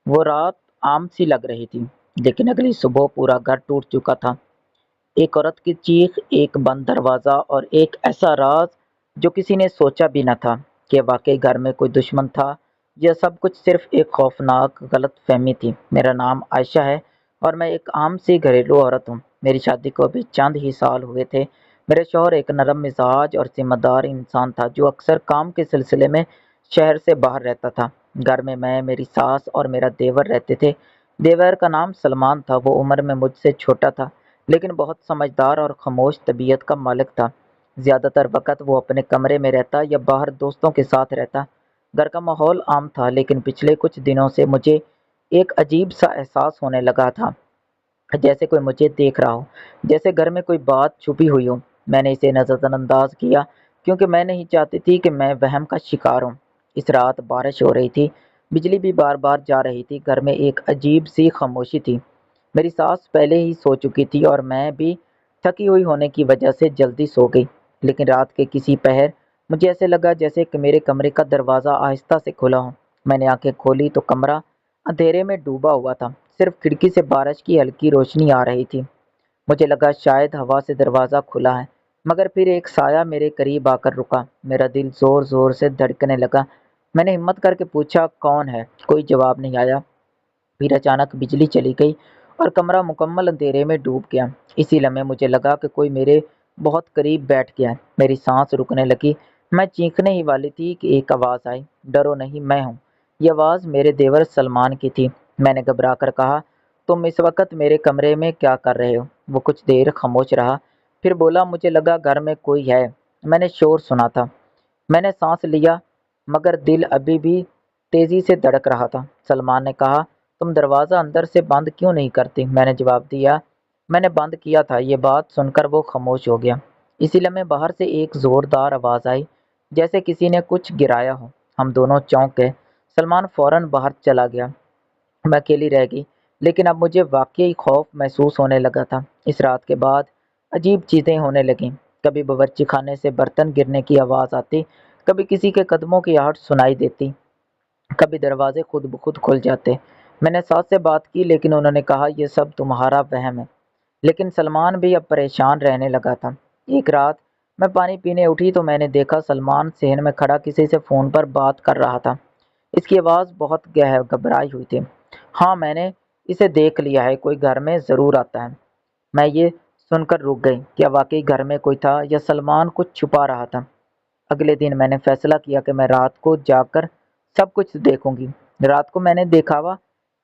وہ رات عام سی لگ رہی تھی، لیکن اگلی صبح پورا گھر ٹوٹ چکا تھا۔ ایک عورت کی چیخ، ایک بند دروازہ اور ایک ایسا راز جو کسی نے سوچا بھی نہ تھا کہ واقعی گھر میں کوئی دشمن تھا۔ یہ سب کچھ صرف ایک خوفناک غلط فہمی تھی۔ میرا نام عائشہ ہے اور میں ایک عام سی گھریلو عورت ہوں۔ میری شادی کو ابھی چند ہی سال ہوئے تھے۔ میرے شوہر ایک نرم مزاج اور ذمہ دار انسان تھا جو اکثر کام کے سلسلے میں شہر سے باہر رہتا تھا۔ گھر میں میری ساس اور میرا دیور رہتے تھے۔ دیور کا نام سلمان تھا۔ وہ عمر میں مجھ سے چھوٹا تھا، لیکن بہت سمجھدار اور خاموش طبیعت کا مالک تھا۔ زیادہ تر وقت وہ اپنے کمرے میں رہتا یا باہر دوستوں کے ساتھ رہتا۔ گھر کا ماحول عام تھا، لیکن پچھلے کچھ دنوں سے مجھے ایک عجیب سا احساس ہونے لگا تھا، جیسے کوئی مجھے دیکھ رہا ہو، جیسے گھر میں کوئی بات چھپی ہوئی ہو۔ میں نے اسے نظر انداز کیا کیونکہ میں نہیں چاہتی تھی کہ میں وہم کا شکار ہوں۔ اس رات بارش ہو رہی تھی، بجلی بھی بار بار جا رہی تھی۔ گھر میں ایک عجیب سی خاموشی تھی۔ میری ساس پہلے ہی سو چکی تھی اور میں بھی تھکی ہوئی ہونے کی وجہ سے جلدی سو گئی، لیکن رات کے کسی پہر مجھے ایسے لگا جیسے کہ میرے کمرے کا دروازہ آہستہ سے کھلا ہو۔ میں نے آنکھیں کھولی تو کمرہ اندھیرے میں ڈوبا ہوا تھا، صرف کھڑکی سے بارش کی ہلکی روشنی آ رہی تھی۔ مجھے لگا شاید ہوا سے دروازہ کھلا ہے، مگر پھر ایک سایہ میرے قریب آ کر رکا۔ میرا دل زور زور سے دھڑکنے لگا۔ میں نے ہمت کر کے پوچھا، کون ہے؟ کوئی جواب نہیں آیا۔ پھر اچانک بجلی چلی گئی اور کمرہ مکمل اندھیرے میں ڈوب گیا۔ اسی لمحے مجھے لگا کہ کوئی میرے بہت قریب بیٹھ گیا ہے۔ میری سانس رکنے لگی۔ میں چیخنے ہی والی تھی کہ ایک آواز آئی، ڈرو نہیں، میں ہوں۔ یہ آواز میرے دیور سلمان کی تھی۔ میں نے گھبرا کر کہا، تم اس وقت میرے کمرے میں کیا کر رہے ہو؟ وہ کچھ دیر خاموش رہا، پھر بولا، مجھے لگا گھر میں کوئی ہے، میں نے شور سنا تھا۔ میں نے سانس لیا، مگر دل ابھی بھی تیزی سے دھڑک رہا تھا۔ سلمان نے کہا، تم دروازہ اندر سے بند کیوں نہیں کرتی؟ میں نے جواب دیا، میں نے بند کیا تھا۔ یہ بات سن کر وہ خاموش ہو گیا۔ اسی لمحے باہر سے ایک زوردار آواز آئی، جیسے کسی نے کچھ گرایا ہو۔ ہم دونوں چونک گئے۔ سلمان فوراً باہر چلا گیا۔ میں اکیلی رہ گئی، لیکن اب مجھے واقعی خوف محسوس ہونے لگا تھا۔ اس رات کے بعد عجیب چیزیں ہونے لگیں۔ کبھی باورچی خانے سے برتن گرنے کی آواز آتی، کبھی کسی کے قدموں کی آہٹ سنائی دیتی، کبھی دروازے خود بخود کھل جاتے۔ میں نے ساس سے بات کی، لیکن انہوں نے کہا یہ سب تمہارا وہم ہے۔ لیکن سلمان بھی اب پریشان رہنے لگا تھا۔ ایک رات میں پانی پینے اٹھی تو میں نے دیکھا سلمان صحن میں کھڑا کسی سے فون پر بات کر رہا تھا۔ اس کی آواز بہت گھبرائی ہوئی تھی۔ ہاں، میں نے اسے دیکھ لیا ہے، کوئی گھر میں ضرور آتا ہے۔ میں یہ سن کر رک گئی۔ کیا واقعی گھر میں کوئی تھا یا سلمان کچھ چھپا رہا تھا؟ اگلے دن میں نے فیصلہ کیا کہ میں رات کو جا کر سب کچھ دیکھوں گی۔ رات کو میں نے دیکھا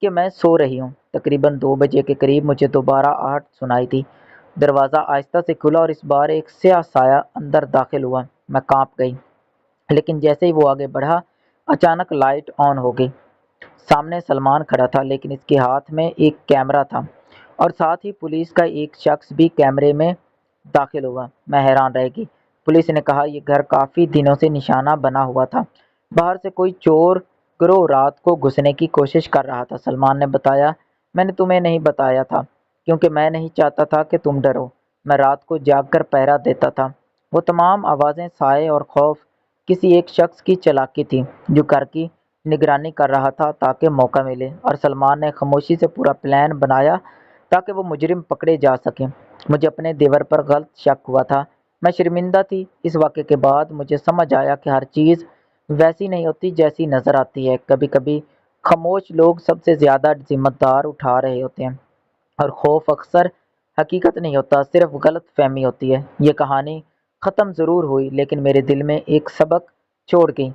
کہ میں سو رہی ہوں۔ تقریباً 2 بجے کے قریب مجھے دوبارہ آہٹ سنائی دی۔ دروازہ آہستہ سے کھلا اور اس بار ایک سیاہ سایہ اندر داخل ہوا۔ میں کانپ گئی، لیکن جیسے ہی وہ آگے بڑھا، اچانک لائٹ آن ہو گئی۔ سامنے سلمان کھڑا تھا، لیکن اس کے ہاتھ میں ایک کیمرہ تھا اور ساتھ ہی پولیس کا ایک شخص بھی کیمرے میں داخل ہوا۔ میں حیران رہ گئی۔ پولیس نے کہا، یہ گھر کافی دنوں سے نشانہ بنا ہوا تھا۔ باہر سے کوئی چور گروہ رات کو گھسنے کی کوشش کر رہا تھا۔ سلمان نے بتایا، میں نے تمہیں نہیں بتایا تھا کیونکہ میں نہیں چاہتا تھا کہ تم ڈرو۔ میں رات کو جاگ کر پہرا دیتا تھا۔ وہ تمام آوازیں، سائے اور خوف کسی ایک شخص کی چالاکی تھی جو گھر کی نگرانی کر رہا تھا تاکہ موقع ملے، اور سلمان نے خاموشی سے پورا پلان بنایا تاکہ وہ مجرم پکڑے جا سکیں۔ مجھے اپنے دیور پر غلط شک ہوا تھا۔ میں شرمندہ تھی۔ اس واقعے کے بعد مجھے سمجھ آیا کہ ہر چیز ویسی نہیں ہوتی جیسی نظر آتی ہے۔ کبھی کبھی خاموش لوگ سب سے زیادہ ذمہ دار اٹھا رہے ہوتے ہیں، اور خوف اکثر حقیقت نہیں ہوتا، صرف غلط فہمی ہوتی ہے۔ یہ کہانی ختم ضرور ہوئی، لیکن میرے دل میں ایک سبق چھوڑ گئی۔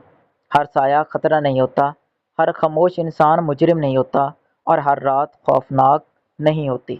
ہر سایہ خطرہ نہیں ہوتا، ہر خاموش انسان مجرم نہیں ہوتا، اور ہر رات خوفناک نہیں ہوتی۔